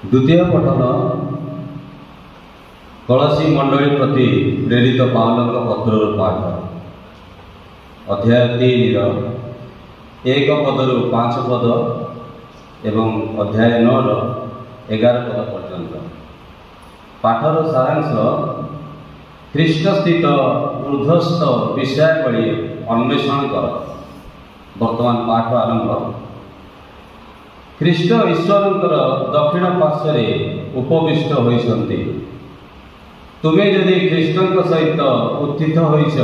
द्वितीय पठन कलसी मंडली प्रति प्रेरित पावल पत्र पाठ अध्याय 3 1 पदरु 5 पद एवं अध्याय 9 11 पद पर्यंत। पाठर सारांश ख्रीष्ट स्थित ऊर्ध्वस्थ विषयावली अन्वेषण कर। वर्तमान पाठ आरंभ। ख्रीष्ट ईश्वरंकर दक्षिण पार्श्वे उपविष्ट होइछन्ति। तुमे यदि ख्रीष्टंक सहित उत्थित होइछ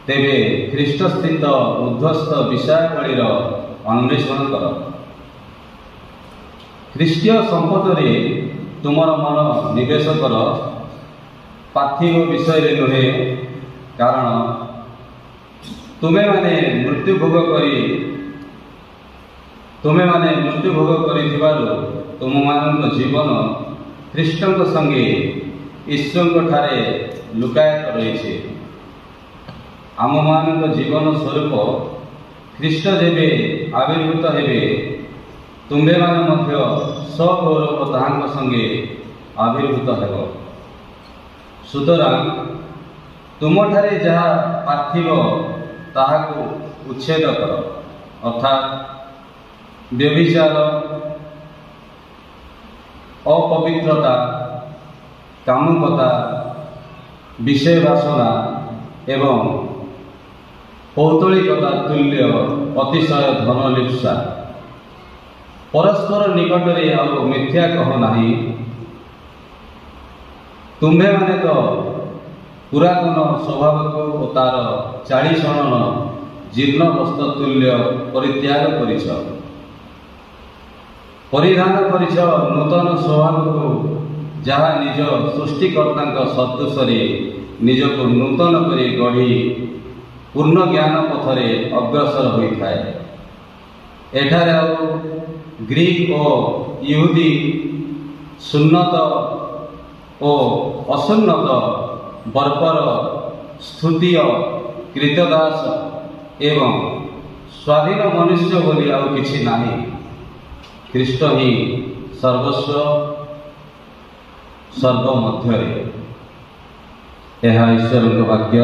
तेबे ख्रीष्ट स्थित ऊर्ध्वस्थ विषयावलीर अन्वेषण कर। ख्रीष्टीय संपदरे तुमर मन निवेश कर, पार्थिव विषय नुहे। कारण तुमे माने मृत्यु भोग करिथिबारु तुम मानक जीवन ख्रीष्टंक संगे ईश्वरंक ठारे लुकायत रही। आम मानक जीवन स्वरूप ख्रीष्ट जेबे आविर्भूत हेबे तुम्भे माने मध्य सगौरव ताहांक संगे आविर्भूत हेब। सुतरां तुमठारे जहा पार्थिव ताहाकु उच्छेद कर, अर्थात व्यभिचार, अपवित्रता, कामुकता, विषय वासना एवं पौतलिकता तुल्य अतिशय धनलिप्सा। परस्पर निकटरे आउ मिथ्या कह नाही। तुम्भे माने तो पुरातन स्वभाव को तार चालीसणन जीर्ण वस्त्र तुल्य परित्याग करिछ। परिधान करिछ नूतन स्वभाव को, जहा निज सृष्टिकर्ता सदृशरे निजको नूतन करी गढ़ी पूर्ण ज्ञान पथरे अग्रसर होता है। एठारे ग्रीक और यहूदी, सुन्नत और असुन्नत, बर्बर, स्तुतीय, कृतदास एवं स्वाधीन मनुष्य बोली आउ किछि नाही। ख्रीष्ट ही सर्वस्व सर्व मध्य। यह ईश्वर वाक्य।